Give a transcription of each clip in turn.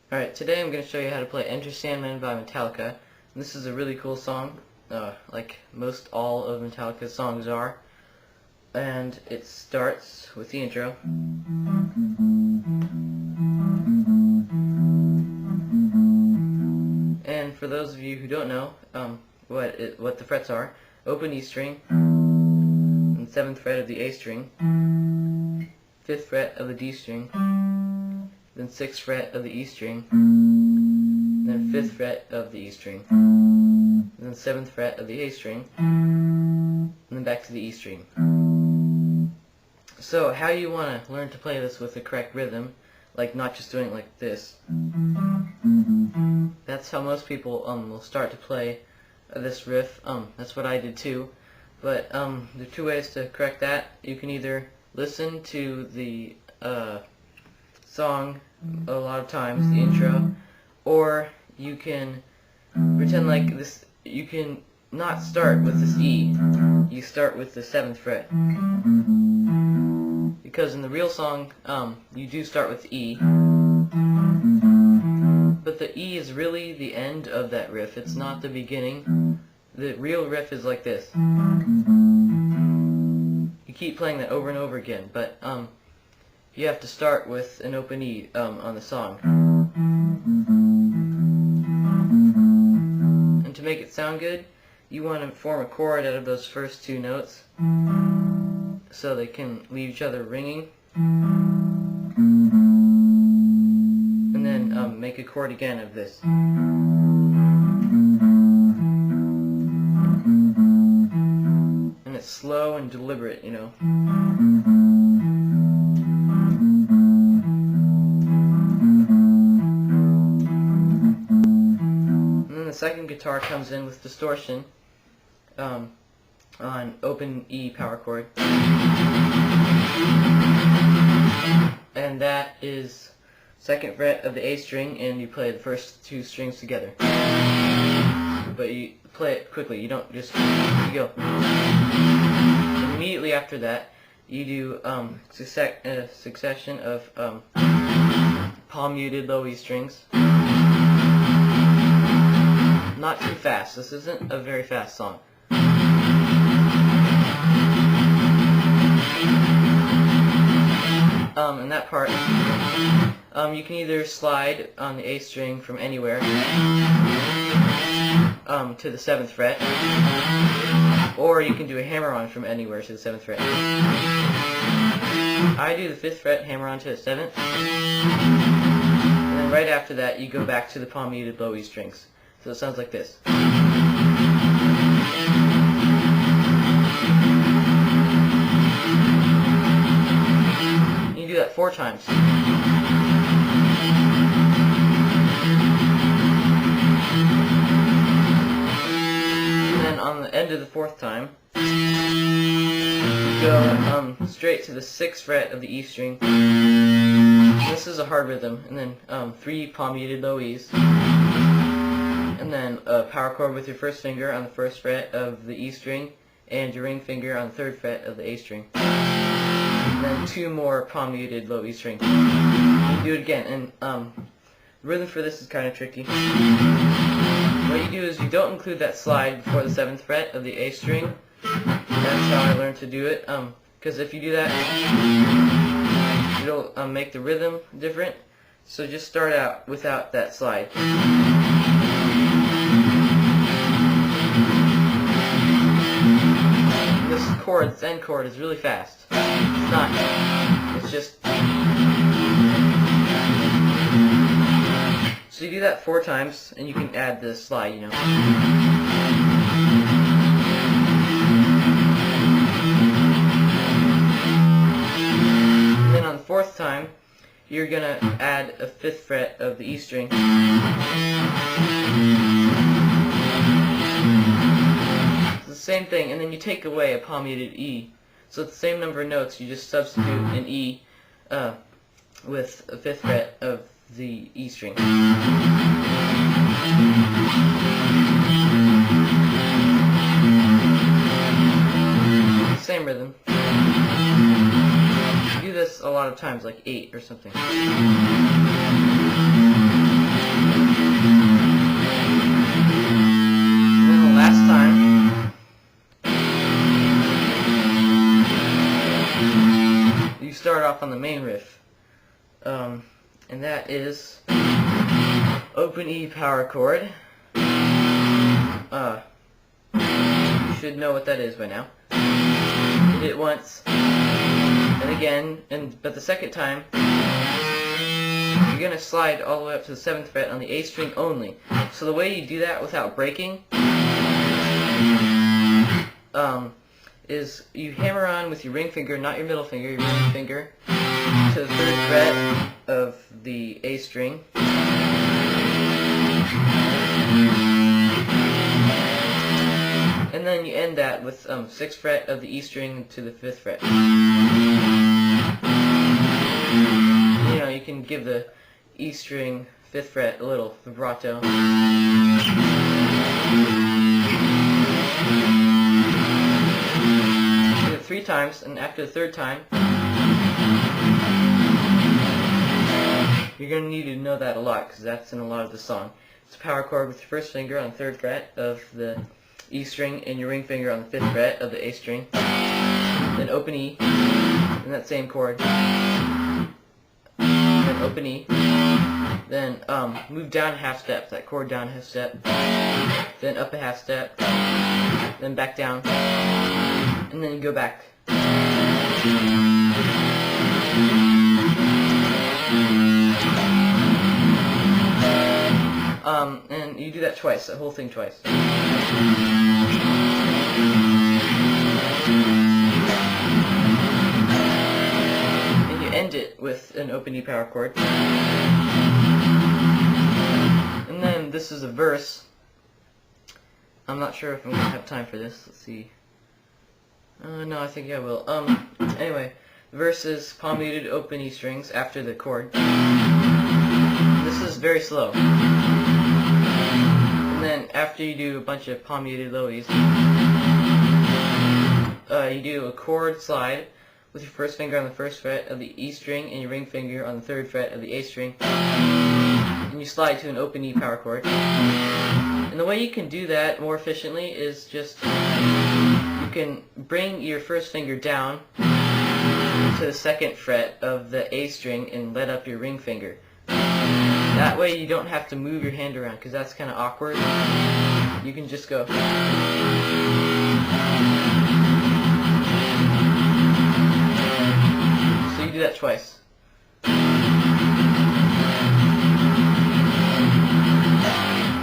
Alright, today I'm going to show you how to play Enter Sandman by Metallica. And this is a really cool song, like most all of Metallica's songs are. And it starts with the intro. And for those of you who don't know what the frets are, open E string, and 7th fret of the A string, 5th fret of the D string, then 6th fret of the E string, then 5th fret of the E string, then 7th fret of the A string, and then back to the E string. So how you want to learn to play this with the correct rhythm, like not just doing it like this. That's how most people will start to play this riff. That's what I did too. But there are two ways to correct that. You can either listen to the song a lot of times, the intro, or you can pretend like this. You can not start with this E. You start with the 7th fret, because in the real song you do start with E, but the E is really the end of that riff. It's not the beginning. The real riff is like this. You keep playing that over and over again, but you have to start with an open E on the song. And to make it sound good, you want to form a chord out of those first two notes so they can leave each other ringing. And then make a chord again of this. And it's slow and deliberate, you know. The second guitar comes in with distortion on open E power chord, and that is 2nd fret of the A string, and you play the first two strings together, but you play it quickly. You don't just go. And immediately after that you do succession of palm muted low E strings. Not too fast. This isn't a very fast song. In that part, you can either slide on the A string from anywhere to the 7th fret, or you can do a hammer-on from anywhere to the 7th fret. I do the 5th fret, hammer-on to the 7th, and then right after that you go back to the palm muted low E strings. So it sounds like this. You do that 4 times. And then on the end of the 4th time, you go straight to the 6th fret of the E string. This is a hard rhythm. And then 3 palm muted low E's. And then a power chord with your first finger on the 1st fret of the E string, and your ring finger on the 3rd fret of the A string. And then 2 more palm muted low E string. You do it again, and the rhythm for this is kind of tricky. What you do is you don't include that slide before the 7th fret of the A string. That's how I learned to do it, because if you do that, it'll make the rhythm different. So just start out without that slide. This chord, this end chord, is really fast. It's not. It's just. So you do that 4 times, and you can add the slide, you know. And then on the 4th time, you're gonna add a 5th fret of the E string. Same thing, and then you take away a palm muted E. So it's the same number of notes, you just substitute an E with a 5th fret of the E string. Same rhythm. Do this a lot of times, like 8 or something. start off on the main riff, and that is open E power chord. You should know what that is by now. Hit it once, and again, but the second time you're gonna slide all the way up to the 7th fret on the A string only. So the way you do that without breaking is you hammer on with your ring finger, not your middle finger, your ring finger, to the 3rd fret of the A string. And then you end that with 6th fret of the E string to the 5th fret. You know, you can give the E string 5th fret a little vibrato. Do it 3 times, and after the 3rd time, you're going to need to know that a lot, because that's in a lot of the song. It's a power chord with your 1st finger on the 3rd fret of the E string and your ring finger on the 5th fret of the A string. Then open E, and that same chord. Then open E. Then move down a half step, that chord down a half step. Then up a half step. Then back down. And then you go back. And you do that twice, that whole thing twice. And you end it with an open E power chord. And then this is a verse. I'm not sure if I'm going to have time for this. Let's see. No, I think I will. Anyway, the verse is palm muted open E strings after the chord. This is very slow. And then after you do a bunch of palm muted low E's, you do a chord slide with your 1st finger on the 1st fret of the E string and your ring finger on the 3rd fret of the A string. And you slide to an open E power chord. And the way you can do that more efficiently is just, you can bring your 1st finger down to the 2nd fret of the A string and let up your ring finger. That way you don't have to move your hand around, because that's kind of awkward. You can just go. So you do that twice.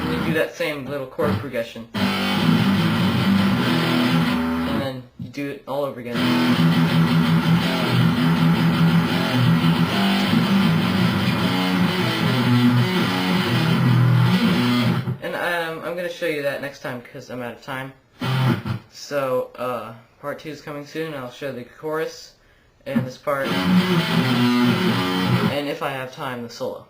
And you do that same little chord progression. And then you do it all over again. I'm going to show you that next time because I'm out of time. So, part 2 is coming soon. I'll show the chorus and this part, and if I have time, the solo.